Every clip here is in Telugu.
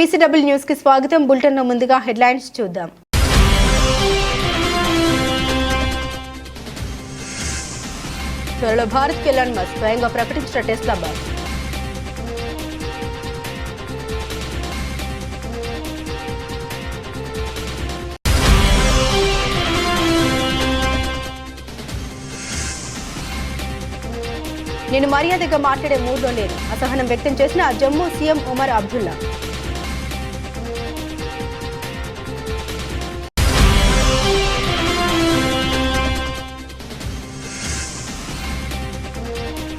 పీసీడబ్ల్యూ న్యూస్ కి స్వాగతం. బులెటిన్ లో ముందుగా హెడ్లైన్స్ చూద్దాం. త్వరలో భారత్ కి ఎలాన్ మస్క్ స్వయంగా ప్రకటించిన టెస్లా బస్. నేను మర్యాదగా మాట్లాడే మూడ్లో లేను, అసహనం వ్యక్తం చేసిన జమ్మూ సీఎం ఉమర్ అబ్దుల్లా.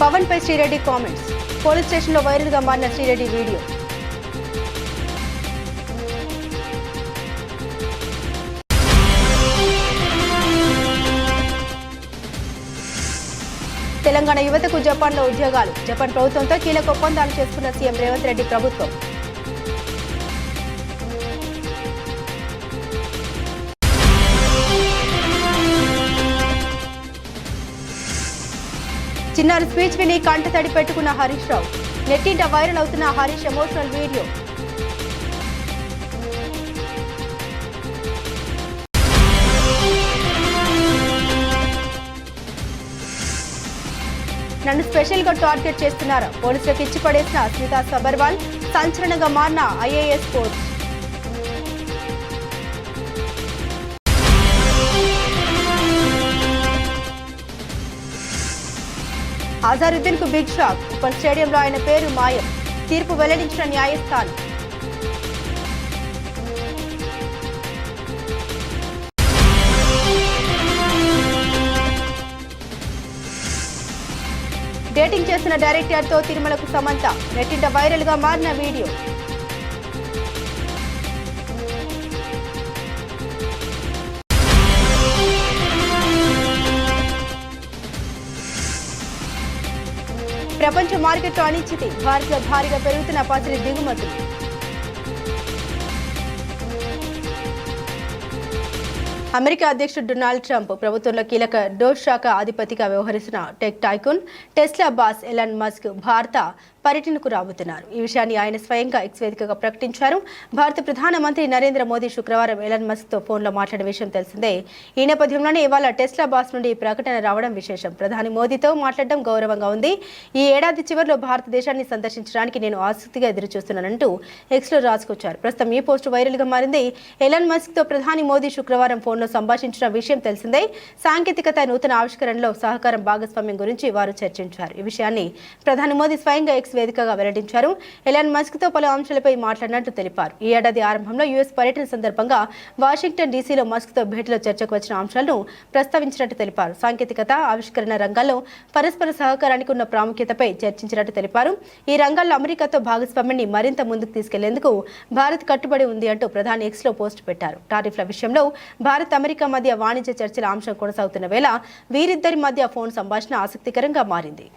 పవన్ పై శ్రీరెడ్డి కామెంట్స్. పోలీస్ స్టేషన్ లో వైరల్ గా మారిన శ్రీరెడ్డి వీడియో. తెలంగాణ యువతకు జపాన్లో ఉద్యోగాలు. జపాన్ ప్రభుత్వంతో కీలక ఒప్పందాలు చేసుకున్న సీఎం రేవంత్ రెడ్డి ప్రభుత్వం. చిన్నారి స్పీచ్ విని కంటతడి పెట్టుకున్న హరీష్ రావు. నెట్టింట వైరల్ అవుతున్న హరీష్ ఎమోషనల్ వీడియో. నన్ను స్పెషల్ గా టార్గెట్ చేస్తున్నారా? పోలీసులకు ఇచ్చి పడేసిన స్మితా సబర్వాల్. సంచలనంగా మారిన ఐఏఎస్ పోస్ట్. అజారుద్దీన్ కు బిగ్ షాక్. ఉప్పల్ స్టేడియంలో ఆయన పేరు మాయం. తీర్పు వెల్లడించిన న్యాయస్థానం. డేటింగ్ చేసిన డైరెక్టర్ తో తిరుమలకు సమంత. నెట్టింట వైరల్ గా మారిన వీడియో. ప్రపంచ మార్కెట్లో అనిశ్చితి. భారత్లో భారీగా పెరుగుతున్న పసిడి దిగుమతులు. అమెరికా అధ్యక్షుడు డొనాల్డ్ ట్రంప్ ప్రభుత్వంలో కీలక డోస్ శాఖ అధిపతిగా వ్యవహరిస్తున్న tech tycoon Tesla boss Elon Musk భారత పర్యటనకు రాబోతున్నారు. ఈ విషయాన్ని ఆయన స్వయంగా ఎక్స్ వేదికగా ప్రకటించారు. భారత ప్రధానమంత్రి నరేంద్ర మోదీ శుక్రవారం ఎలాన్ మస్క్ తో ఫోన్లో మాట్లాడిన విషయం తెలిసిందే. ఈ నేపథ్యంలోనే ఇవాళ టెస్లా బాస్ నుండి ఈ ప్రకటన రావడం విశేషం. ప్రధాని మోదీతో మాట్లాడడం గౌరవంగా ఉంది. ఈ ఏడాది చివరిలో భారతదేశాన్ని సందర్శించడానికి నేను ఆసక్తిగా ఎదురుచూస్తున్నానంటూ ఎక్స్లో రాసుకొచ్చారు. ప్రస్తుతం ఈ పోస్ట్ వైరల్ గా మారింది. ఎలాన్ మస్క్ తో ప్రధాని మోదీ శుక్రవారం ఫోన్లో సంభాషించిన విషయం తెలిసిందే. సాంకేతికత, నూతన ఆవిష్కరణలో సహకారం, భాగస్వామ్యం గురించి వారు చర్చించారు. ఈ విషయాన్ని ప్రధాని మోదీ స్వయంగా ఎక్స్ వేదికగా వెల్లడించారు. ఎలాన్ మస్క్ తో పలు అంశాలపై మాట్లాడినట్లు తెలిపారు. ఈ ఏడాది ఆరంభంలో యుఎస్ పర్యటన సందర్భంగా వాషింగ్టన్ డీసీలో మస్క్ తో భేటీలో చర్చకు వచ్చిన అంశాలను ప్రస్తావించినట్టు తెలిపారు. సాంకేతికత, ఆవిష్కరణ రంగాల్లో పరస్పర సహకారానికి ఉన్న ప్రాముఖ్యతపై చర్చించినట్టు తెలిపారు. ఈ రంగాల్లో అమెరికాతో భాగస్వామ్యాన్ని మరింత ముందుకు తీసుకెళ్లేందుకు భారత్ కట్టుబడి ఉంది అంటూ ప్రధాని ఎక్స్ లో పోస్ట్ పెట్టారు. టారిఫ్ల విషయంలో భారత్, అమెరికా మధ్య వాణిజ్య చర్చల అంశం కొనసాగుతున్న వేళ వీరిద్దరి మధ్య ఫోన్ సంభాషణ ఆసక్తికరంగా మారింది.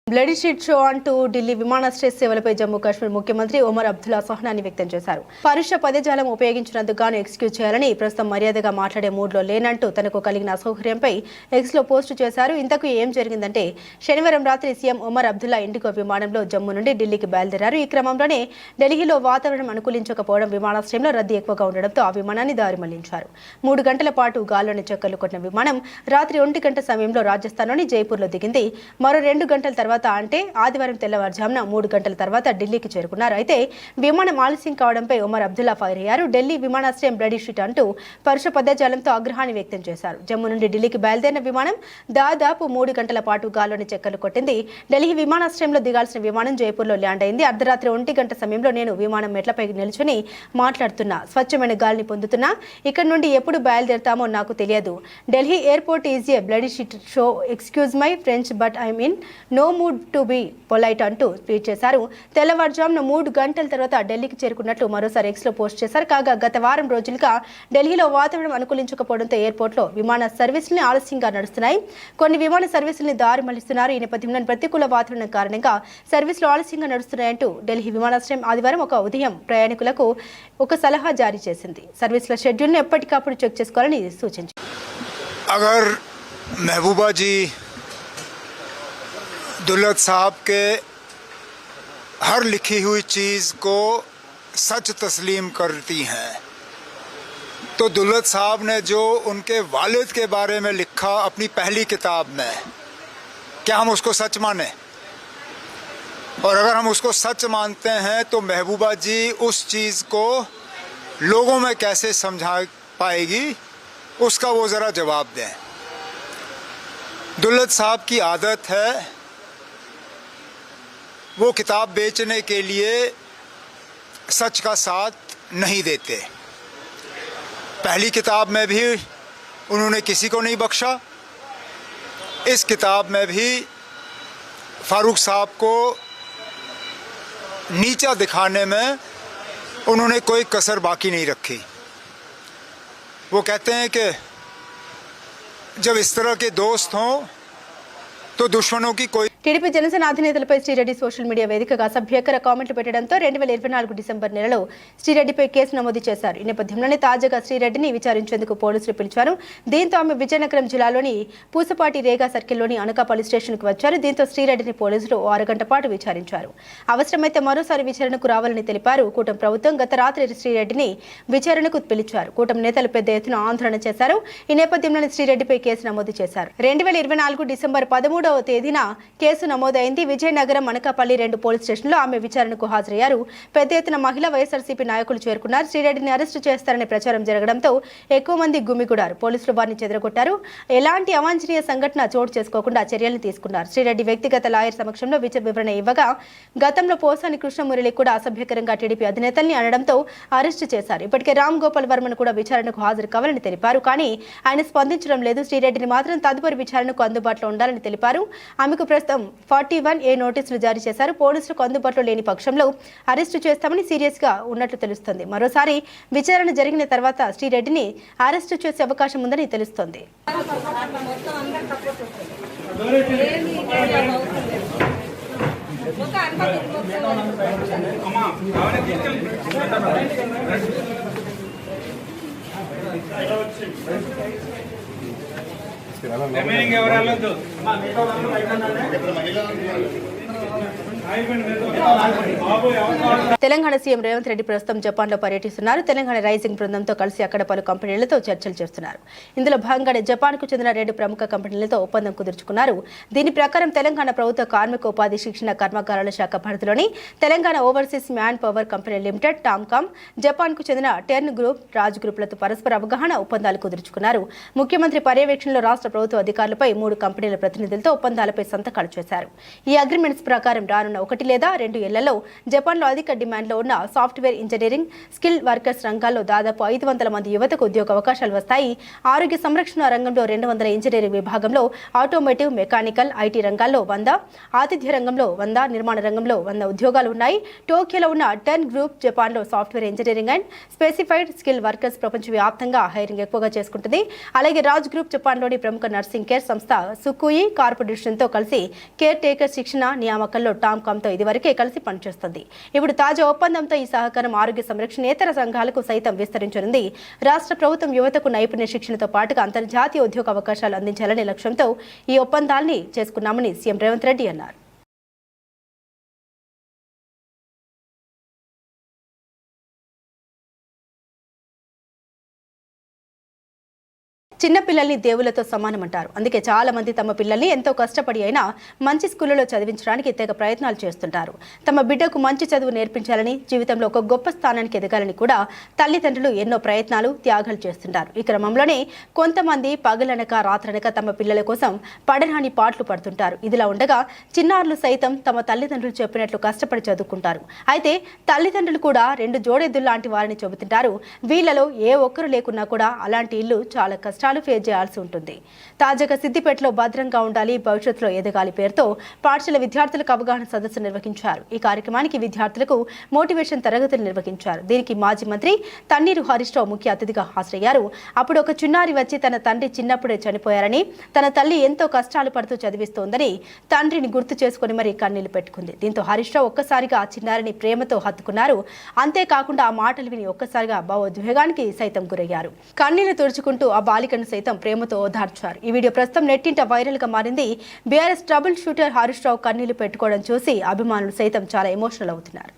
బ్లడీ షీట్ షో అంటూ ఢిల్లీ విమానాశ్రయ సేవలపై జమ్మూ కాశ్మీర్ ముఖ్యమంత్రి ఉమర్ అబ్దుల్లా అసహనాన్ని వ్యక్తం చేశారు. పరుష పదజాలం ఉపయోగించినందుకు గాను ఎక్స్క్యూజ్ చేయాలని, ప్రస్తుతం మర్యాదగా మాట్లాడే మూడ్లో లేనంటూ తనకు కలిగిన అసౌకర్యంపై ఎక్స్ లో పోస్టు చేశారు. ఇంతకు ఏం జరిగిందంటే, శనివారం రాత్రి సీఎం ఉమర్ అబ్దుల్లా ఇండిగో విమానంలో జమ్మూ నుండి ఢిల్లీకి బయలుదేరారు. ఈ క్రమంలోనే ఢిల్లీలో వాతావరణం అనుకూలించకపోవడం, విమానాశ్రయంలో రద్దీ ఎక్కువగా ఉండడంతో ఆ విమానాన్ని దారి మళ్లించారు. 3 గంటల పాటు గాల్లోని చక్కర్లు కొట్టిన విమానం రాత్రి 1 గంట సమయంలో రాజస్థాన్లోని జైపూర్లో దిగింది. మరో 2 గంటల తర్వాత, అంటే ఆదివారం తెల్లవారుజామున 3 గంటల తర్వాత ఢిల్లీకి చేరుకున్నారు. అయితే విమానం ఆలస్యం కావడంపై ఉమర్ అబ్దుల్లా ఫైర్ అయ్యారు. ఢిల్లీ విమానాశ్రయం బ్లడీ షీట్ అంటూ పరుష పదజాలంతో ఆగ్రహాన్ని వ్యక్తం చేశారు. జమ్మూ నుండి ఢిల్లీకి బయలుదేరిన విమానం దాదాపు 3 గంటల పాటు గాల్లోని చక్కర్లు కొట్టింది. ఢిల్లీ విమానాశ్రయంలో దిగాల్సిన విమానం జైపూర్లో ల్యాండ్ అయింది. అర్ధరాత్రి 1 గంట సమయంలో నేను విమానం మెట్లపై నిల్చుని మాట్లాడుతున్నా, స్వచ్ఛమైన గాలిని పొందుతున్నా. ఇక్కడ నుండి ఎప్పుడు బయలుదేరుతామో నాకు తెలియదు. Delhi airport is a bloody shit show. Excuse my French but I mean no mood prove to be polite అంటూ ట్వీట్ చేశారు. తెల్లవారుజామున 3 గంటల తర్వాత ఢిల్లీకి చేరుకున్నట్లు మరోసారి ఎక్స్లో పోస్ట్ చేశారు. కాగా గత వారం రోజులుగా ఢిల్లీలో వాతావరణం అనుకూలించకపోవడంతో ఎయిర్పోర్ట్లో విమాన సర్వీసులు ఆలస్యంగా నడుస్తున్నాయి. కొన్ని విమాన సర్వీసుల్ని దారి మళ్లిస్తున్నారు. ఈ నేపథ్యంలో ప్రతికూల వాతావరణం కారణంగా సర్వీసులు ఆలస్యంగా నడుస్తున్నాయంటూ ఢిల్లీ విమానాశ్రయం ఆదివారం ఉదయం ప్రయాణికులకు ఒక సలహా జారీ చేసింది. సర్వీసుల షెడ్యూల్ను ఎప్పటికప్పుడు చెక్ చేసుకోవాలని సూచించింది. अगर महबूबा जी दुल्हत साहब के हर लिखी हुई चीज़ को सच तस्लीम करती हैं तो दुल्हत साहब ने जो उनके वालिद के बारे में लिखा अपनी पहली किताब में, क्या हम उसको सच माने? और अगर हम उसको सच मानते हैं तो महबूबा जी उस चीज़ को लोगों में कैसे समझा पाएगी, उसका वो ज़रा जवाब दें। दुल्हत साहब की आदत है वो किताब बेचने के लिए सच का साथ नहीं देते। पहली किताब में भी उन्होंने किसी को नहीं बख्शा, इस किताब में भी फारूक साहब को नीचा दिखाने में उन्होंने कोई कसर बाकी नहीं रखी। वो कहते हैं कि जब इस तरह के दोस्त हों तो दुश्मनों की कोई టీడీపీ జనసేన అధినేతలపై శ్రీరెడ్డి సోషల్ మీడియా వేదికగా అసభ్యకర కామెంట్లు పెట్టడంతో 2024 డిసెంబర్ నెలలో శ్రీరెడ్డిపై కేసు నమోదు చేశారు. ఈ నేపథ్యంలోనే తాజాగా శ్రీరెడ్డిని విచారించేందుకు పోలీసులు పిలిచారు. దీంతో ఆమె విజయనగరం జిల్లాలోని పూసపాటి రేగా సర్కిల్లోని అనకాపల్లి స్టేషన్కు వచ్చారు. దీంతో శ్రీరెడ్డిని పోలీసులు 6 గంటల పాటు విచారించారు. అవసరమైతే మరోసారి విచారణకు రావాలని తెలిపారు. కూటమి ప్రభుత్వం గత రాత్రి శ్రీరెడ్డిని విచారణకు పిలిచారు. కూటమి నేతలు పెద్ద ఎత్తున ఆందోళన చేశారు. ఈ నేపథ్యంలోనే శ్రీరెడ్డిపై కేసు నమోదు చేశారు. 2024 డిసెంబర్ 13వ తేదీన కేసు నమోదైంది. విజయనగరం అనకాపల్లి 2 పోలీస్ స్టేషన్లో ఆమె విచారణకు హాజరయ్యారు. పెద్ద ఎత్తున మహిళా వైఎస్ఆర్సీపీ నాయకులు చేరుకున్నారు. శ్రీరెడ్డిని అరెస్టు చేస్తారనే ప్రచారం జరగడంతో ఎక్కువ మంది గుమిగూడారు. పోలీసులు వారిని చెదరగొట్టారు. ఎలాంటి అవాంఛనీయ సంఘటన చోటు చేసుకోకుండా చర్యలు తీసుకున్నారు. శ్రీరెడ్డి వ్యక్తిగత లాయర్ సమక్షంలో వివరణ ఇవ్వగా గతంలో పోసాని కృష్ణమురళి కూడా అసభ్యకరంగా టీడీపీ అధినేతల్ని అనడంతో అరెస్టు చేశారు. ఇప్పటికే రామ్ గోపాల్ వర్మను కూడా విచారణకు హాజరు కావాలని తెలిపారు. కానీ ఆయన స్పందించడం లేదు. శ్రీరెడ్డిని మాత్రం తదుపరి విచారణకు అందుబాటులో ఉండాలని తెలిపారు. ఆమెకు ప్రస్తుతం 41A నోటీసులు జారీ చేశారు. పోలీసులకు అందుబాటులో లేని పక్షంలో అరెస్టు చేస్తామని సీరియస్ గా ఉన్నట్లు తెలుస్తోంది. మరోసారి విచారణ జరిగిన తర్వాత శ్రీరెడ్డిని అరెస్టు చేసే అవకాశం ఉందని తెలుస్తోంది. తెలంగాణ సీఎం రేవంత్ రెడ్డి ప్రస్తుతం జపాన్లో పర్యటిస్తున్నారు. తెలంగాణ రైజింగ్ బృందంతో కలిసి అక్కడ పలు కంపెనీలతో చర్చలు చేస్తున్నారు. ఇందులో భాగంగానే జపాన్కు చెందిన 2 ప్రముఖ కంపెనీలతో ఒప్పందం కుదుర్చుకున్నారు. దీని ప్రకారం తెలంగాణ ప్రభుత్వ కార్మిక ఉపాధి శిక్షణ కర్మాగారాల శాఖ పరిధిలోని Telangana overseas man power company limited TOMCOM, జపాన్కు చెందిన టెర్న్ గ్రూప్, రాజ్ గ్రూప్లతో పరస్పర అవగాహన ఒప్పందాలు కుదుర్చుకున్నారు. ముఖ్యమంత్రి పర్యవేక్షణలో రాష్ట్ర ప్రభుత్వ అధికారులపై 3 కంపెనీల ప్రతినిధులతో ఒప్పందాలపై సంతకాలు చేశారు. ఈ అగ్రిమెంట్స్ ప్రకారం రానున్న 1 లేదా 2 ఏళ్లలో జపాన్లో అధిక డిమాండ్లో ఉన్న సాఫ్ట్వేర్ ఇంజనీరింగ్, స్కిల్ వర్కర్స్ రంగాల్లో దాదాపు 500 మంది యువతకు ఉద్యోగ అవకాశాలు వస్తాయి. ఆరోగ్య సంరక్షణ రంగంలో 200, ఇంజనీరింగ్ విభాగంలో, ఆటోమోటివ్, మెకానికల్, ఐటీ రంగాల్లో 100, ఆతిథ్య రంగంలో 100, నిర్మాణ రంగంలో 100 ఉద్యోగాలు ఉన్నాయి. టోక్యోలో ఉన్న టెర్న్ గ్రూప్ జపాన్లో software engineering and specified skill workers ప్రపంచవ్యాప్తంగా హైరింగ్ ఎక్కువగా చేసుకుంటుంది. అలాగే రాజ్ గ్రూప్ జపాన్లోని ప్రముఖ నర్సింగ్ కేర్ సంస్థ సుకుయి కార్పొరేషన్తో కలిసి కేర్ టేకర్ శిక్షణ నియామకంలో టామ్కామ్తో ఇదివరకే కలిసి పనిచేస్తుంది. ఇప్పుడు తాజా ఒప్పందంతో ఈ సహకారం ఆరోగ్య సంరక్షణేతర సంఘాలకు సైతం విస్తరించనుంది. రాష్ట్ర ప్రభుత్వం యువతకు నైపుణ్య శిక్షణతో పాటుగా అంతర్జాతీయ ఉద్యోగ అవకాశాలు అందించాలనే లక్ష్యంతో ఈ ఒప్పందాల్ని చేసుకున్నామని సీఎం రేవంత్ రెడ్డి అన్నారు. చిన్న పిల్లల్ని దేవులతో సమానమంటారు. అందుకే చాలా మంది తమ పిల్లల్ని ఎంతో కష్టపడి అయినా మంచి స్కూళ్ళలో చదివించడానికి తెగ ప్రయత్నాలు చేస్తుంటారు. తమ బిడ్డకు మంచి చదువు నేర్పించాలని, జీవితంలో ఒక గొప్ప స్థానానికి ఎదగాలని కూడా తల్లిదండ్రులు ఎన్నో ప్రయత్నాలు, త్యాగాలు చేస్తుంటారు. ఈ క్రమంలోనే కొంతమంది పగలనక రాత్రనక తమ పిల్లల కోసం పడరాని పాటలు పడుతుంటారు. ఇదిలా ఉండగా చిన్నారులు సైతం తమ తల్లిదండ్రులు చెప్పినట్లు కష్టపడి చదువుకుంటారు. అయితే తల్లిదండ్రులు కూడా 2 జోడెద్దులు లాంటి వారిని చెబుతుంటారు. వీళ్ళలో ఏ ఒక్కరు లేకున్నా కూడా అలాంటి ఇల్లు చాలా కష్టాలు కష్టాలు ఫేస్ చేయాల్సి ఉంటుంది. తాజాగా సిద్దిపేటలో భద్రంగా ఉండాలి, భవిష్యత్తులో ఎదగాలి పేరుతో పాఠశాల విద్యార్థులకు అవగాహన సదస్సు నిర్వహించారు. ఈ కార్యక్రమానికి విద్యార్థులకు మోటివేషన్ తరగతులు నిర్వహించారు. దీనికి మాజీ మంత్రి తన్నీరు హరీష్ రావు ముఖ్య అతిథిగా హాజరయ్యారు. అప్పుడు ఒక చిన్నారి వచ్చి తన తండ్రి చిన్నప్పుడే చనిపోయారని, తన తల్లి ఎంతో కష్టాలు పడుతూ చదివిస్తోందని తండ్రిని గుర్తు చేసుకుని మరీ కన్నీళ్లు పెట్టుకుంది. దీంతో హరీష్ రావు ఒక్కసారిగా ఆ చిన్నారిని ప్రేమతో హత్తుకున్నారు. అంతేకాకుండా ఆ మాటలు విని ఒక్కసారిగా భావోద్వేగానికి సైతం గురయ్యారు. కన్నీళ్లు తుడుచుకుంటూ ఆ బాలికను సైతం ప్రేమతో ఓదార్చారు. ఈ వీడియో ప్రస్తుతం నెట్టింట వైరల్ గా మారింది. BRS trouble shooter Harish Rao కన్నీళ్లు పెట్టుకోవడం చూసి అభిమానులు సైతం చాలా ఎమోషనల్ అవుతున్నారు.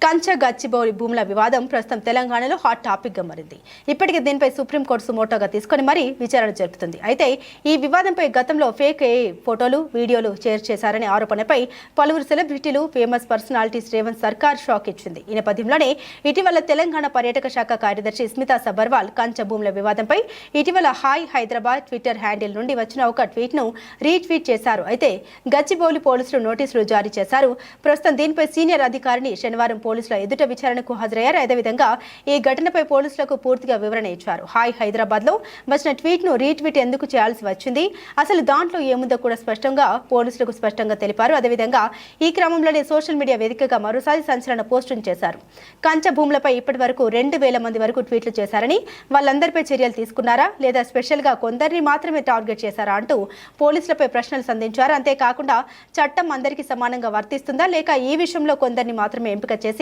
కంచ గచ్చిబౌలి భూముల వివాదం ప్రస్తుతం తెలంగాణలో హాట్ టాపిక్ గా మారింది. ఇప్పటికే దీనిపై సుప్రీంకోర్టు సుమోటోగా తీసుకుని మరీ విచారణ జరుపుతుంది. అయితే ఈ వివాదంపై గతంలో ఫేక్ ఫోటోలు, వీడియోలు షేర్ చేశారనే ఆరోపణపై పలువురు సెలబ్రిటీలు, ఫేమస్ పర్సనాలిటీస్ రేవంత్ సర్కార్ షాక్ ఇచ్చింది. ఈ నేపథ్యంలోనే ఇటీవల తెలంగాణ పర్యాటక శాఖ కార్యదర్శి స్మితా సబర్వాల్ కంచ భూముల వివాదంపై ఇటీవల హాయ్ హైదరాబాద్ ట్విట్టర్ హ్యాండిల్ నుండి వచ్చిన ఒక ట్వీట్ ను రీట్వీట్ చేశారు. అయితే గచ్చిబౌలి పోలీసులు నోటీసులు జారీ చేశారు. ప్రస్తుతం దీనిపై సీనియర్ అధికారిని శనివారం పోలీసుల ఎదుట విచారణకు హాజరయ్యారు. అదేవిధంగా ఈ ఘటనపై పోలీసులకు పూర్తిగా వివరణ ఇచ్చారు. హాయ్ హైదరాబాద్ లో వచ్చిన ట్వీట్ ను రీట్వీట్ ఎందుకు చేయాల్సి వచ్చింది, అసలు దాంట్లో ఏముందో కూడా స్పష్టంగా పోలీసులకు స్పష్టంగా తెలిపారు. అదేవిధంగా ఈ క్రమంలోనే సోషల్ మీడియా వేదికగా మరోసారి సంచలన పోస్టును చేశారు. కంచ భూములపై ఇప్పటి వరకు 2000 మంది వరకు ట్వీట్లు చేశారని, వాళ్ళందరిపై చర్యలు తీసుకున్నారా లేదా స్పెషల్ గా కొందరిని మాత్రమే టార్గెట్ చేశారా అంటూ పోలీసులపై ప్రశ్నలు సంధించారు. అంతేకాకుండా చట్టం అందరికీ సమానంగా వర్తిస్తుందా లేక ఈ విషయంలో కొందరిని మాత్రమే ఎంపిక చేసి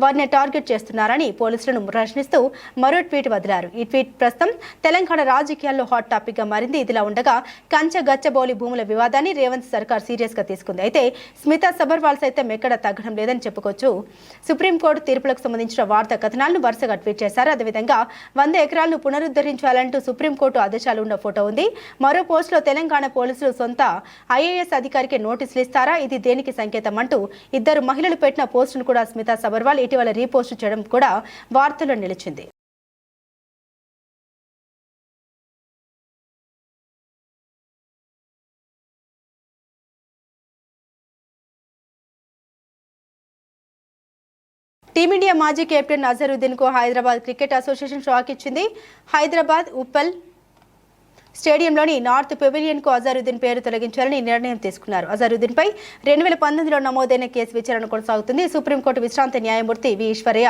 వారిని టార్గెట్ చేస్తున్నారని పోలీసులను ప్రశ్నిస్తూ మరో ట్వీట్ వదిలారు. ఈ ట్వీట్ ప్రస్తుతం తెలంగాణ రాజకీయాల్లో హాట్ టాపిక్ గా మారింది. ఇదిలా ఉండగా కంచ గచ్చబౌలి భూముల వివాదాన్ని రేవంత్ సర్కార్ సీరియస్ గా తీసుకుంది. అయితే స్మితా సబర్వాల్ సైతం ఎక్కడ తగ్గడం లేదని చెప్పుకోవచ్చు. సుప్రీంకోర్టు తీర్పులకు సంబంధించిన వార్తా కథనాలను వరుసగా ట్వీట్ చేశారు. అదేవిధంగా 100 ఎకరాలను పునరుద్ధరించాలంటూ సుప్రీంకోర్టు ఆదేశాలు ఉన్న ఫోటో ఉంది. మరో పోస్ట్ లో తెలంగాణ పోలీసులు సొంత ఐఏఎస్ అధికారికి నోటీసులు ఇస్తారా, ఇది దేనికి సంకేతం అంటూ ఇద్దరు మహిళలు పెట్టిన పోస్టును కూడా స్మితా సబర్వాల్ ఇటీవల రీపోస్ట్ చేయడం కూడా వార్తల్లో నిలిచింది. టీమిండియా మాజీ కెప్టెన్ అజరుద్దీన్ కు హైదరాబాద్ క్రికెట్ అసోసియేషన్ షాక్ ఇచ్చింది. హైదరాబాద్ ఉప్పల్ స్టేడియంలోని నార్త్ పెవిలియన్ కు అజరుద్దీన్ పేరు తొలగించాలని నిర్ణయం తీసుకున్నారు. అజరుద్దీన్ పై 2019లో నమోదైన కేసు విచారణ కొనసాగుతుంది. సుప్రీంకోర్టు విశ్రాంత న్యాయమూర్తి వి ఈశ్వరయ్య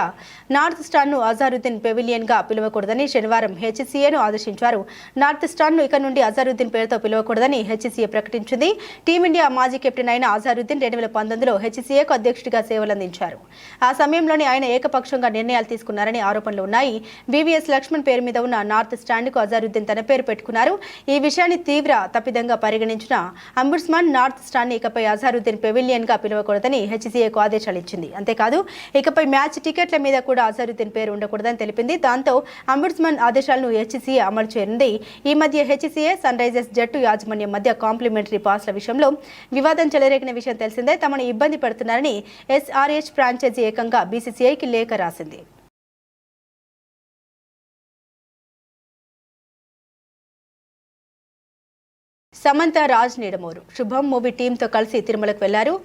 నార్త్ స్టాండ్ ను అజరుద్దీన్ పెవిలియన్ గా పిలవకూడదని శనివారం హెచ్సీఏను ఆదేశించారు. నార్త్ స్టాండ్ ను ఇక నుండి అజరుద్దీన్ పేరుతో పిలవకూడదని హెచ్సీఏ ప్రకటించింది. టీమిండియా మాజీ కెప్టెన్ అయిన అజరుద్దీన్ 2019లో హెచ్సీఏకు అధ్యక్షుడిగా సేవలందించారు. ఆ సమయంలోనే ఆయన ఏకపక్షంగా నిర్ణయాలు తీసుకున్నారని ఆరోపణలు ఉన్నాయి. వివిఎస్ లక్ష్మణ్ పేరు మీద ఉన్న నార్త్ స్టాండ్ కు అజరుద్దీన్ తన పేరు పెట్టుకున్నారు. ఈ విషయాన్ని తీవ్ర తప్పిదంగా పరిగణించిన అంబుడ్స్మన్ నార్త్ స్టాండ్ ఇకపై అజరుద్దీన్ పెవిలియన్ గా పిలవకూడదని హెచ్సీఏకు ఆదేశాలు ఇచ్చింది. అంతేకాదు ఇకపై మ్యాచ్ టికెట్ల మీద కూడా అజరుద్దీన్ పేరు ఉండకూడదని తెలిపింది. దాంతో అంబుడ్స్మన్ ఆదేశాలను హెచ్సీఏ అమలు చేయనుంది. ఈ మధ్య హెచ్సీఏ సన్ రైజర్స్ జట్టు యాజమాన్యం మధ్య కాంప్లిమెంటరీ పాస్ల విషయంలో వివాదం చెలరేగిన విషయం తెలిసిందే. తమను ఇబ్బంది పెడుతున్నారని ఎస్ఆర్హెచ్ ఫ్రాంచైజీ ఏకంగా బీసీసీఐకి లేఖ రాసింది. సమంత రాజ్ నిడమూరు శుభం మూవీ టీంతో కలిసి తిరుమలకు వెళ్లారు.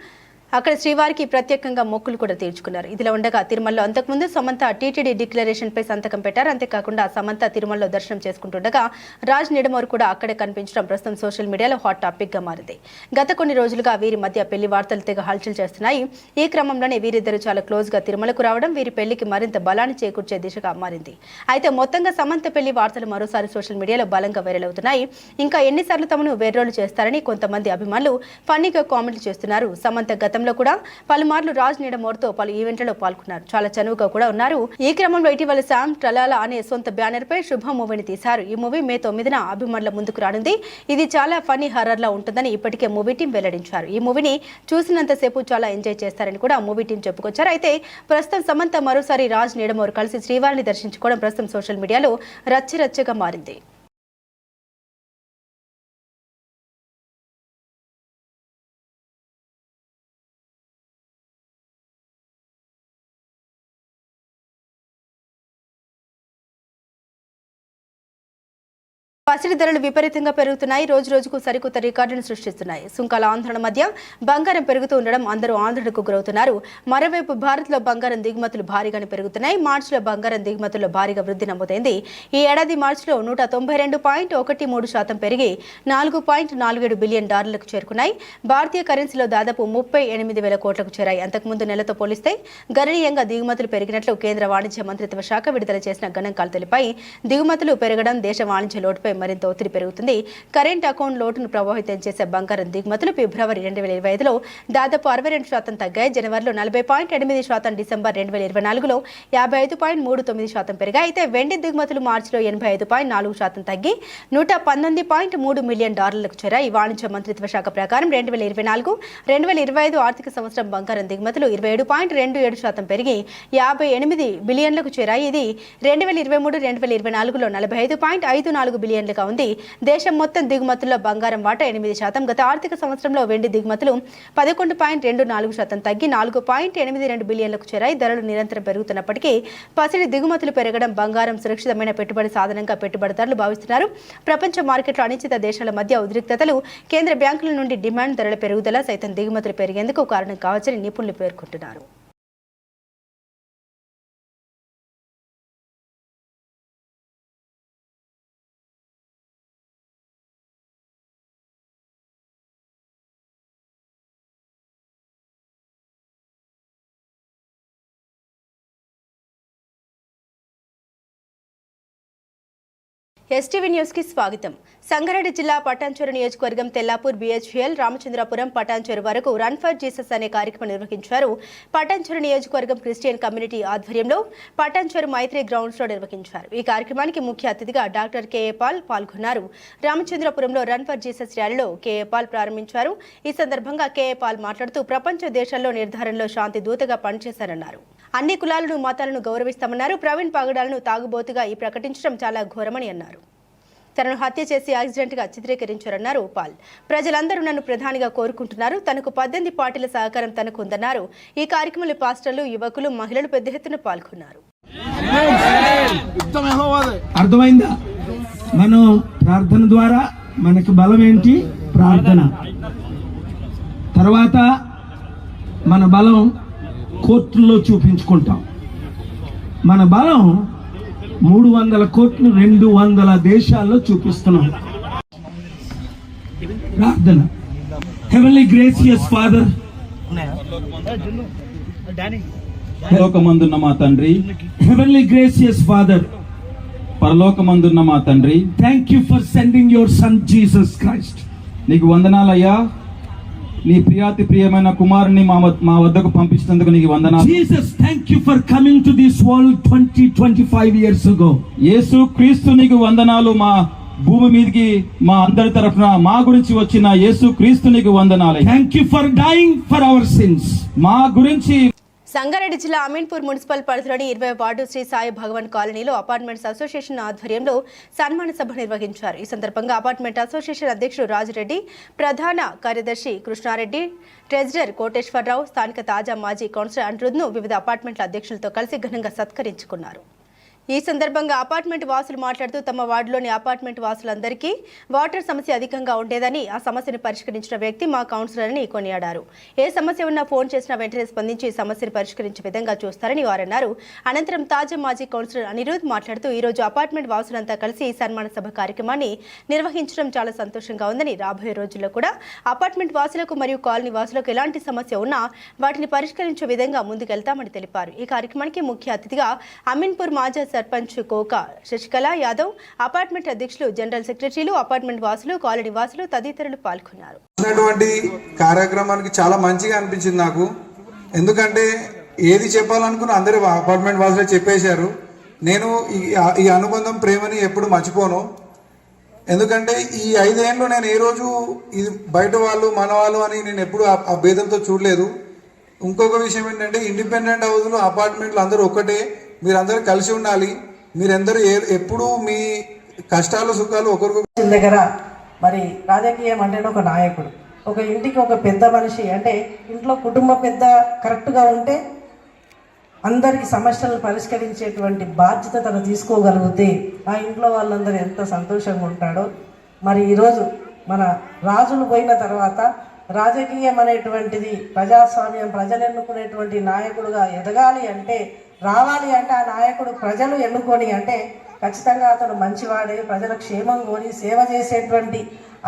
అక్కడ శ్రీవారికి ప్రత్యేకంగా మొక్కులు కూడా తీర్చుకున్నారు. ఇదిలా ఉండగా తిరుమలలో అంతకుముందు సమంత టీటీడీ డిక్లరేషన్ పై సంతకం పెట్టారు. అంతేకాకుండా సమంత తిరుమలలో దర్శనం చేసుకుంటుండగా రాజ్ నిడమూరు కూడా అక్కడే కనిపించడం ప్రస్తుతం సోషల్ మీడియాలో హాట్ టాపిక్ గా మారింది. గత కొన్ని రోజులుగా వీరి మధ్య పెళ్లి వార్తలు తెగ హల్చల్ చేస్తున్నాయి. ఈ క్రమంలోనే వీరిద్దరు చాలా క్లోజ్ గా తిరుమలకు రావడం వీరి పెళ్లికి మరింత బలాన్ని చేకూర్చే దిశగా మారింది. అయితే మొత్తంగా సమంత పెళ్లి వార్తలు మరోసారి సోషల్ మీడియాలో బలంగా వైరల్ అవుతున్నాయి. ఇంకా ఎన్నిసార్లు తమను వేర్రోలు చేస్తారని కొంతమంది అభిమానులు ఫన్నీగా కామెంట్లు చేస్తున్నారు. సమంత గతంలో కూడా పలుమార్లు రాజ్ నిడమూరుతో పలు ఈవెంట్లలో పాల్గొన్నారు. చాలా చనువుగా కూడా ఉన్నారు. ఈ క్రమంలో ఇటీవల శామ్ ట్రలాలా అనే సొంత బ్యానర్ పై శుభ మూవీని తీశారు. ఈ మూవీ మే 9న అభిమానుల ముందుకు రానుంది. ఇది చాలా ఫన్నీ హర్రర్ లా ఉంటుందని ఇప్పటికే మూవీ టీం వెల్లడించారు. ఈ మూవీని చూసినంతసేపు చాలా ఎంజాయ్ చేస్తారని కూడా మూవీ టీం చెప్పుకొచ్చారు. అయితే ప్రస్తుతం సమంత మరోసారి రాజ్ నిడమూరు కలిసి శ్రీవారిని దర్శించుకోవడం ప్రస్తుతం సోషల్ మీడియాలో రచ్చరచ్చగా మారింది. పసిడి ధరలు విపరీతంగా పెరుగుతున్నాయి. రోజు రోజుకు సరికొత్త రికార్డులను సృష్టిస్తున్నాయి. సుంకాల ఆందోళన మధ్య బంగారం పెరుగుతూ ఉండడం అందరూ ఆందోళనకు గురవుతున్నారు. మరోవైపు భారత్లో బంగారం దిగుమతులు భారీగానే పెరుగుతున్నాయి. మార్చిలో బంగారం దిగుమతుల్లో భారీగా వృద్ధి నమోదైంది. ఈ ఏడాది మార్చిలో 192.13% పెరిగి $4.47 బిలియన్ చేరుకున్నాయి. భారతీయ కరెన్సీలో దాదాపు 38,000 కోట్లకు చేరాయి. అంతకుముందు నెలతో పోలిస్తే గణనీయంగా దిగుమతులు పెరిగినట్లు కేంద్ర వాణిజ్య మంత్రిత్వ శాఖ విడుదల చేసిన గణాంకాలు తెలిపాయి. దిగుమతులు పెరగడం దేశ వాణిజ్య లోటుపై మరింత ఒత్తిడి పెరుగుతుంది. కరెంట్ అకౌంట్ లోటును ప్రభావితం చేసే బంగారం దిగుమతులు ఫిబ్రవరి 2025లో దాదాపు 62% తగ్గాయి. జనవరిలో 40.8%, డిసెంబర్ 2024లో 55.39% పెరిగాయి. అయితే వెండి దిగుమతులు మార్చిలో 85.4% తగ్గి $119.3 మిలియన్ చేరాయి. వాణిజ్య మంత్రిత్వ శాఖ ప్రకారం 2024-2025 ఆర్థిక సంవత్సరం బంగారం దిగుమతులు 27.27% పెరిగి 58 బిలియన్లకు చేరాయి. ఇది 2023-2024లో 45.54 బిలియన్లుగా ఉంది. దేశం మొత్తం దిగుమతుల్లో బంగారం వాటా 8%. గత ఆర్థిక సంవత్సరంలో వెండి దిగుమతులు 11.24% తగ్గి 4.82 బిలియన్లకు చేరాయి. ధరలు నిరంతరం పెరుగుతున్నప్పటికీ పసిడి దిగుమతులు పెరగడం బంగారం సురక్షితమైన పెట్టుబడి సాధనంగా పెట్టుబడిదారులు భావిస్తున్నారు. ప్రపంచ మార్కెట్లో అనిశ్చిత దేశాల మధ్య ఉద్రిక్తతలు, కేంద్ర బ్యాంకుల నుండి డిమాండ్, ధరల పెరుగుదల సైతం దిగుమతులు పెరిగేందుకు కారణం కావచ్చని నిపుణులు పేర్కొంటున్నారు. ఎస్టీవీ న్యూస్ కి స్వాగతం. సంగారెడ్డి జిల్లా పటాన్చెరు నియోజకవర్గం తెల్లాపూర్, బిహెచ్ఎల్, రామచంద్రపురం, పటాన్చెరు వరకు రన్ ఫర్ జీసస్ అనే కార్యక్రమం నిర్వహించారు. పటాన్చెరు నియోజకవర్గం క్రిస్టియన్ కమ్యూనిటీ ఆధ్వర్యంలో పటాన్చెరు మైత్రి గ్రౌండ్స్ లో నిర్వహించారు. ఈ కార్యక్రమానికి ముఖ్య అతిథిగా డాక్టర్ కెఏ పాల్ పాల్గొన్నారు. రామచంద్రపురంలో రన్ ఫర్ జీసస్ ర్యాలీలో కెఏ పాల్ ప్రారంభించారు. ఈ సందర్భంగా కెఏ పాల్ మాట్లాడుతూ ప్రపంచ దేశాల్లో నిర్ధారణలో శాంతి దూతగా పనిచేశారన్నారు. అన్ని కులాలను, మతాలను గౌరవిస్తామన్నారు. ప్రవీణ్ పగడాలను తాగుబోతుగా ప్రకటించడం చాలా ఘోరమని అన్నారు. తనను హత్య చేసి యాక్సిడెంట్గా చిత్రీకరించారన్నారు పాల్. ప్రజలందరూ నన్ను ప్రధానిగా కోరుకుంటున్నారు. తనకు 18 పార్టీల సహకారం తనకు ఉందన్నారు. ఈ కార్యక్రమంలో పాస్టర్లు, యువకులు, మహిళలు పెద్ద ఎత్తున పాల్గొన్నారు. అర్థమైందా? మనం ప్రార్థన ద్వారా మనకు బలం ఏంటి? ప్రార్థన. తర్వాత మన బలం కోర్టుల్లో చూపించుకుంటాం. మన బలం 300 కోట్లు 200 దేశాల్లో చూపిస్తున్నాం. ప్రార్థన. హెవెన్లీ గ్రేసియస్ ఫాదర్, పరలోకమందున్న మా తండ్రి, హెవెన్లీ గ్రేసియస్ ఫాదర్, పరలోకమందున్న మా తండ్రి, thank you for sending your son Jesus Christ. నీకు వందనాలయ్యా. నీ ప్రియమైన కుమారుని మా వద్దకు పంపించినందుకు నీకు వందనాలు. Jesus, thank you for coming to this world 25 years ago. యేసు క్రీస్తు నీకు వందనాలు. మా భూమి మీదకి మా అందరి తరఫున మా గురించి వచ్చిన యేసు క్రీస్తు నీకు వందనాలు. Thank you for dying for our sins. మా గురించి సంగారెడ్డి జిల్లా అమీన్పూర్ మున్సిపల్ పరిధిలోని 20వ వార్డు శ్రీ సాయి భగవాన్ కాలనీలో అపార్ట్మెంట్స్ అసోసియేషన్ ఆధ్వర్యంలో సన్మాన సభ నిర్వహించారు. ఈ సందర్భంగా అపార్ట్మెంట్ అసోసియేషన్ అధ్యక్షుడు రాజురెడ్డి, ప్రధాన కార్యదర్శి కృష్ణారెడ్డి, ట్రెజరర్ కోటేశ్వరరావు, స్థానిక తాజా మాజీ కౌన్సిలర్ అనిరుద్ను వివిధ అపార్ట్మెంట్ల అధ్యక్షులతో కలిసి ఘనంగా సత్కరించుకున్నారు. ఈ సందర్భంగా అపార్ట్మెంట్ వాసులు మాట్లాడుతూ తమ వార్డులోని అపార్ట్మెంట్ వాసులందరికీ వాటర్ సమస్య అధికంగా ఉండేదని, ఆ సమస్యను పరిష్కరించిన వ్యక్తి మా కౌన్సిలర్ అని కొనియాడారు. ఏ సమస్య ఉన్నా ఫోన్ చేసినా వెంటనే స్పందించి సమస్యను పరిష్కరించే విధంగా చూస్తారని వారన్నారు. అనంతరం తాజా మాజీ కౌన్సిలర్ అనిరుద్ మాట్లాడుతూ ఈరోజు అపార్ట్మెంట్ వాసులంతా కలిసి ఈ సన్మాన సభ కార్యక్రమాన్ని నిర్వహించడం చాలా సంతోషంగా ఉందని, రాబోయే రోజుల్లో కూడా అపార్ట్మెంట్ వాసులకు మరియు కాలనీ వాసులకు ఎలాంటి సమస్య ఉన్నా వాటిని పరిష్కరించే విధంగా ముందుకెళ్తామని తెలిపారు. ఈ కార్యక్రమానికి ముఖ్య అతిథిగా అమీన్పూర్ మాజీ సర్పంచ్ కోక శశికళ యాదవ్, అపార్ట్మెంట్ అధ్యక్షులు, జనరల్ సెక్రటరీలు, అపార్ట్మెంట్ వాసులు, కాలనీ వాసులు తదితరులు పాల్గొన్నారు. కార్యక్రమానికి చాలా మంచిగా అనిపించింది నాకు. ఎందుకంటే ఏది చెప్పాలనుకున్నా అందరూ అపార్ట్మెంట్ వాసులే చెప్పేశారు. నేను ఈ అనుబంధం, ప్రేమని ఎప్పుడు మర్చిపోను. ఎందుకంటే ఈ 5 ఏళ్ళు నేను ఏ రోజు ఇది బయట వాళ్ళు మన వాళ్ళు అని నేను ఎప్పుడు ఆ భేదంతో చూడలేదు. ఇంకొక విషయం ఏంటంటే ఇండిపెండెంట్ హౌస్లు, అపార్ట్మెంట్లు అందరూ ఒక్కటే. మీరందరూ కలిసి ఉండాలి. మీరందరూ ఎప్పుడు మీ కష్టాలు సుఖాలు ఒకరికి దగ్గర. మరి రాజకీయం అంటే ఒక నాయకుడు, ఒక ఇంటికి ఒక పెద్ద మనిషి, అంటే ఇంట్లో కుటుంబ పెద్ద కరెక్ట్గా ఉంటే అందరికి సమస్యలను పరిష్కరించేటువంటి బాధ్యత తను తీసుకోగలిగితే ఆ ఇంట్లో వాళ్ళందరూ ఎంత సంతోషంగా ఉంటాడో. మరి ఈరోజు మన రాజులు పోయిన తర్వాత రాజకీయం అనేటువంటిది ప్రజాస్వామ్యం, ప్రజలు ఎన్నుకునేటువంటి నాయకుడుగా ఎదగాలి అంటే, రావాలి అంటే ఆ నాయకుడు ప్రజలు ఎన్నుకొని అంటే ఖచ్చితంగా అతను మంచివాడే, ప్రజల క్షేమం కోరి సేవ చేసేటువంటి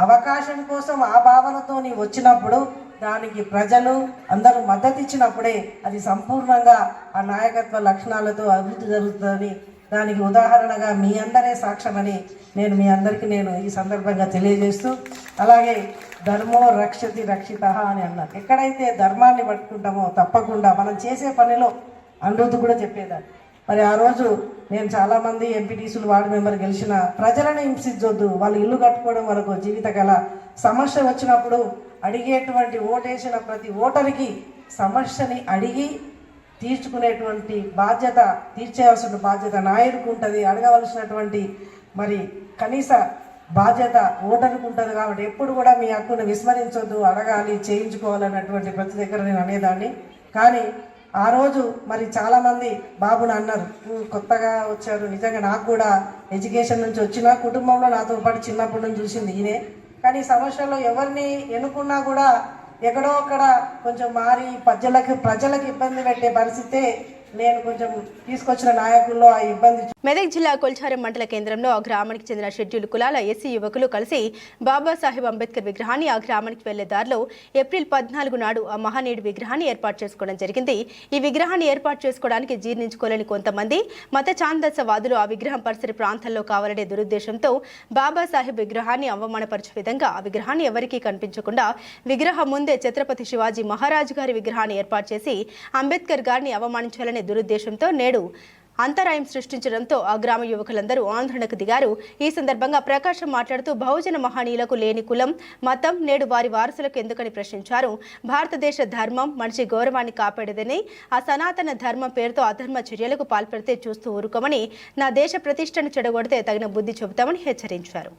అవకాశం కోసం ఆ భావనతోని వచ్చినప్పుడు దానికి ప్రజలు అందరూ మద్దతు ఇచ్చినప్పుడే అది సంపూర్ణంగా ఆ నాయకత్వ లక్షణాలతో అభివృద్ధి జరుగుతుందని దానికి ఉదాహరణగా మీ అందరే సాక్ష్యమని నేను మీ అందరికీ ఈ సందర్భంగా తెలియజేస్తూ, అలాగే ధర్మో రక్షతి రక్షిత అని అన్నారు. ఎక్కడైతే ధర్మాన్ని పట్టుకుంటామో తప్పకుండా మనం చేసే పనిలో అనురుద్ధి కూడా చెప్పేదాన్ని. మరి ఆ రోజు నేను చాలామంది ఎంపీటీసీలు వార్డు మెంబర్ గెలిచిన ప్రజలను హింసించొద్దు, వాళ్ళు ఇల్లు కట్టుకోవడం వరకు జీవిత కళ, సమస్య వచ్చినప్పుడు అడిగేటువంటి ఓటేసిన ప్రతి ఓటరికి సమస్యని అడిగి తీర్చుకునేటువంటి బాధ్యత, తీర్చేయాల్సిన బాధ్యత నాయకుడికి ఉంటుంది. అడగవలసినటువంటి మరి కనీస బాధ్యత ఓటర్కి ఉంటుంది. కాబట్టి ఎప్పుడు కూడా మీ హక్కును విస్మరించొద్దు, అడగాలి, చేయించుకోవాలన్నటువంటి ప్రతి దగ్గర నేను అనేదాన్ని. కానీ ఆ రోజు మరి చాలామంది బాబుని అన్నారు, కొత్తగా వచ్చారు. నిజంగా నాకు కూడా ఎడ్యుకేషన్ నుంచి వచ్చిన కుటుంబంలో నాతో పాటు చిన్నప్పటి నుంచి చూసింది ఈయనే. కానీ సమస్యలో ఎవరిని ఎన్నుకున్నా కూడా ఎక్కడో అక్కడ కొంచెం మారి ప్రజలకు ఇబ్బంది పెట్టే పరిస్థితే నేను కొంచెం తీసుకొచ్చిన నాయకుల్లో ఆ ఇబ్బంది. మెదక్ జిల్లా కొల్చారం మండల కేంద్రంలో ఆ గ్రామానికి చెందిన షెడ్యూల్ కులాల ఎస్సీ యువకులు కలిసి బాబాసాహెబ్ అంబేద్కర్ విగ్రహాన్ని ఆ గ్రామానికి వెళ్లే దారిలో ఏప్రిల్ 14 నాడు ఆ మహనీయుడి విగ్రహాన్ని ఏర్పాటు చేసుకోవడం జరిగింది. ఈ విగ్రహాన్ని ఏర్పాటు చేసుకోవడానికి జీర్ణించుకోలేని కొంతమంది మత ఛాందసవాదులు ఆ విగ్రహం పరిసర ప్రాంతాల్లో కావాలనే దురుద్దేశంతో బాబాసాహెబ్ విగ్రహాన్ని అవమానపరిచే విధంగా ఆ విగ్రహాన్ని ఎవరికీ కనిపించకుండా విగ్రహం ముందే ఛత్రపతి శివాజీ మహారాజు గారి విగ్రహాన్ని ఏర్పాటు చేసి అంబేద్కర్ గారిని అవమానించాలనే దురుద్దేశంతో నేడు అంతరాయం సృష్టించడంతో ఆ గ్రామ యువకులందరూ ఆందోళనకు దిగారు. ఈ సందర్భంగా ప్రకాశం మాట్లాడుతూ బహుజన మహనీయులకు లేని కులం, మతం నేడు వారి వారసులకు ఎందుకని ప్రశ్నించారు. భారతదేశ ధర్మం మనిషి గౌరవాన్ని కాపాడేదని, ఆ సనాతన ధర్మం పేరుతో అధర్మ చర్యలకు పాల్పడితే చూస్తూ ఊరుకోమని, నా దేశ ప్రతిష్టను చెడగొడితే తగిన బుద్ధి చెబుతామని హెచ్చరించారు.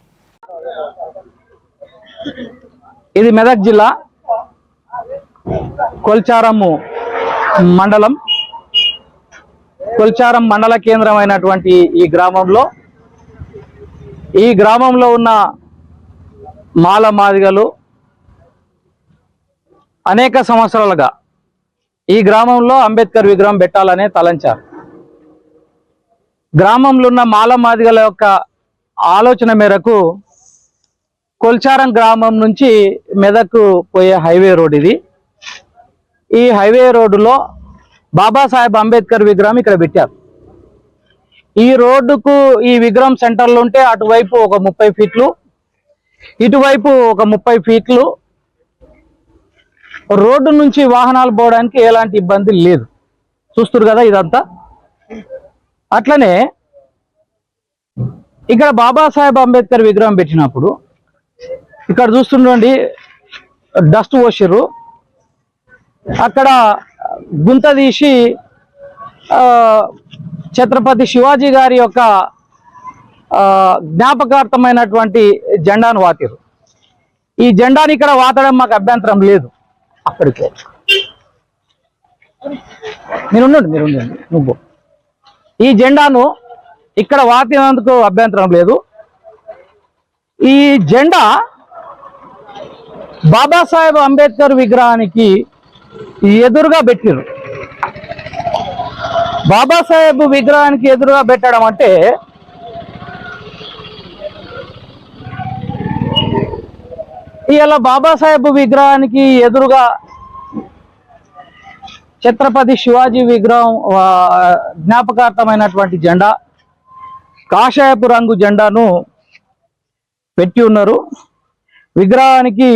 ఇది మెదక్ జిల్లా కొల్చారము మండలం, కొల్చారం మండల కేంద్రమైనటువంటి ఈ గ్రామంలో ఉన్న మాల మాదిగలు అనేక సంవత్సరాలుగా ఈ గ్రామంలో అంబేద్కర్ విగ్రహం పెట్టాలనే తలంచారు. గ్రామంలో ఉన్న మాల మాదిగల యొక్క ఆలోచన మేరకు కొల్చారం గ్రామం నుంచి మెదక్ పోయే హైవే రోడ్ ఇది. ఈ హైవే రోడ్డులో బాబాసాహెబ్ అంబేద్కర్ విగ్రహం ఇక్కడ పెట్టారు. ఈ రోడ్డుకు ఈ విగ్రహం సెంటర్లో ఉంటే అటువైపు ఒక 30 ఫీట్లు, ఇటువైపు ఒక 30 ఫీట్లు రోడ్డు నుంచి వాహనాలు పోవడానికి ఎలాంటి ఇబ్బంది లేదు. చూస్తున్నారు కదా ఇదంతా. అట్లనే ఇక్కడ బాబాసాహెబ్ అంబేద్కర్ విగ్రహం పెట్టినప్పుడు ఇక్కడ చూస్తుండండి డస్ట్ పోసిర్రు, అక్కడ గుంత తీసి ఛత్రపతి శివాజీ గారి యొక్క జ్ఞాపకార్థమైనటువంటి జెండాను వాతిరు. ఈ జెండాని ఇక్కడ వాతడం మాకు అభ్యంతరం లేదు. అక్కడికి మీరుండండి నువ్వు ఈ జెండాను ఇక్కడ వాతినందుకు అభ్యంతరం లేదు. ఈ జెండా బాబాసాహెబ్ అంబేద్కర్ విగ్రహానికి ఎదురుగా పెట్టిరు. బాబాసాహెబ్ విగ్రహానికి ఎదురుగా పెట్టడం అంటే ఇలా బాబాసాహెబ్ విగ్రహానికి ఎదురుగా ఛత్రపతి శివాజీ విగ్రహం జ్ఞాపకార్థమైనటువంటి జెండా, కాషాయపు రంగు జెండాను పెట్టి ఉన్నారు. విగ్రహానికి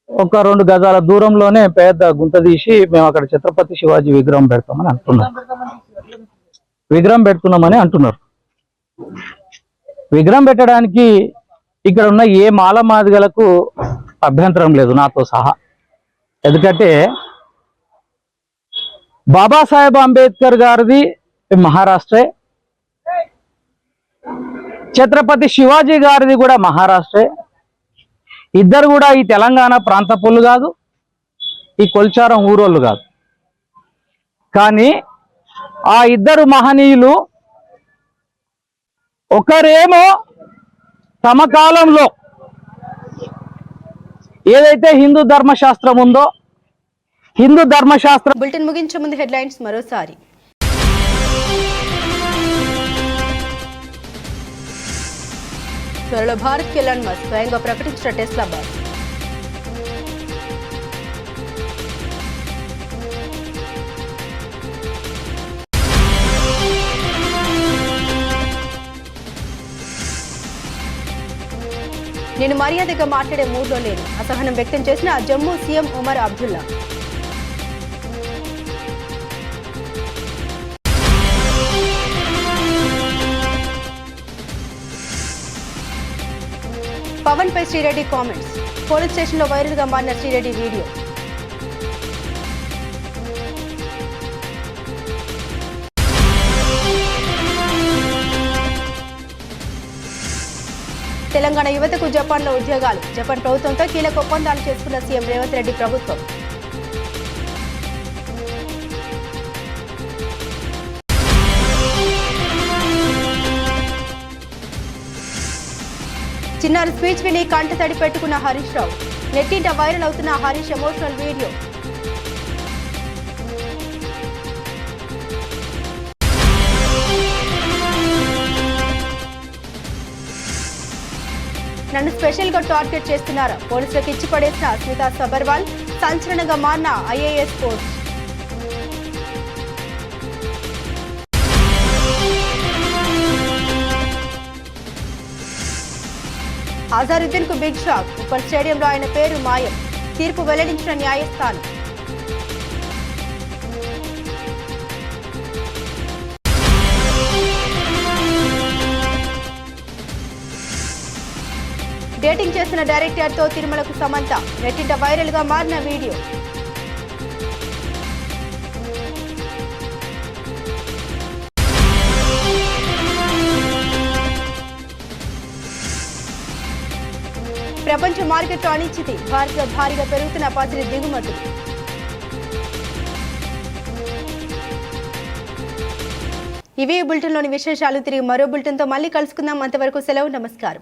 ఒక 2 గజాల దూరంలోనే పెద్ద గుంత తీసి మేము అక్కడ ఛత్రపతి శివాజీ విగ్రహం పెడుతున్నామని అంటున్నారు. విగ్రహం పెట్టడానికి ఇక్కడ ఉన్న ఏ మాల మాదిగలకు అభ్యంతరం లేదు, నాతో సహా. ఎందుకంటే బాబాసాహెబ్ అంబేద్కర్ గారిది మహారాష్ట్రే, ఛత్రపతి శివాజీ గారిది కూడా మహారాష్ట్రే. ఇద్దరు కూడా ఈ తెలంగాణ ప్రాంతపులు కాదు, ఈ కొల్చారం ఊరోళ్ళు కాదు. కానీ ఆ ఇద్దరు మహనీయులు ఒకరేమో తమ కాలంలో ఏదైతే హిందూ ధర్మశాస్త్రం ఉందో హిందూ ధర్మశాస్త్రం బులెటిన్ ముగించే ముందు హెడ్లైన్స్ మరోసారి. త్వరలో భారత్కి ఎలాన్ మస్క్ స్వయంగా ప్రకటించిన టెస్లా బాస్. నేను మర్యాదగా మాట్లాడే మూడ్లో లేను, అసహనం వ్యక్తం చేసిన జమ్మూ సీఎం ఉమర్ అబ్దుల్లా. పవన్ పై శ్రీరెడ్డి కామెంట్స్. పోలీస్ స్టేషన్లో వైరల్ గా మారిన శ్రీరెడ్డి వీడియో. తెలంగాణ యువతకు జపాన్లో ఉద్యోగాలు. జపాన్ ప్రభుత్వంతో కీలక ఒప్పందాలు చేసుకున్న సీఎం రేవంత్ రెడ్డి ప్రభుత్వం. చిన్నారి స్పీచ్ విని కంట తడి పెట్టుకున్న హరీష్ రావు. నెట్టింట వైరల్ అవుతున్న హరీష్ ఎమోషనల్ వీడియో. నన్ను స్పెషల్ గా టార్గెట్ చేస్తున్నారా? పోలీసులకు ఇచ్చి పడేసిన స్మితా సబర్వాల్. సంచలనంగా మారిన ఐఏఎస్ పోస్ట్. అజారుద్దీన్ కు బిగ్ షాక్. ఉప్పల్ స్టేడియంలో ఆయన పేరు మాయం. తీర్పు వెల్లడించిన న్యాయస్థానం. డేటింగ్ చేసిన డైరెక్టర్ తో తిరుమలకు సమంత. నెట్టింట వైరల్ గా మారిన వీడియో. ప్రపంచ మార్కెట్లో అనిశ్చితి. భారత్లో భారీగా పెరుగుతున్న పసిడి దిగుమతులు. ఇవే బులెటిన్లోని విశేషాలు. తిరిగి మరో బులెటిన్తో మళ్ళీ కలుసుకుందాం. అంతవరకు సెలవు. నమస్కారం.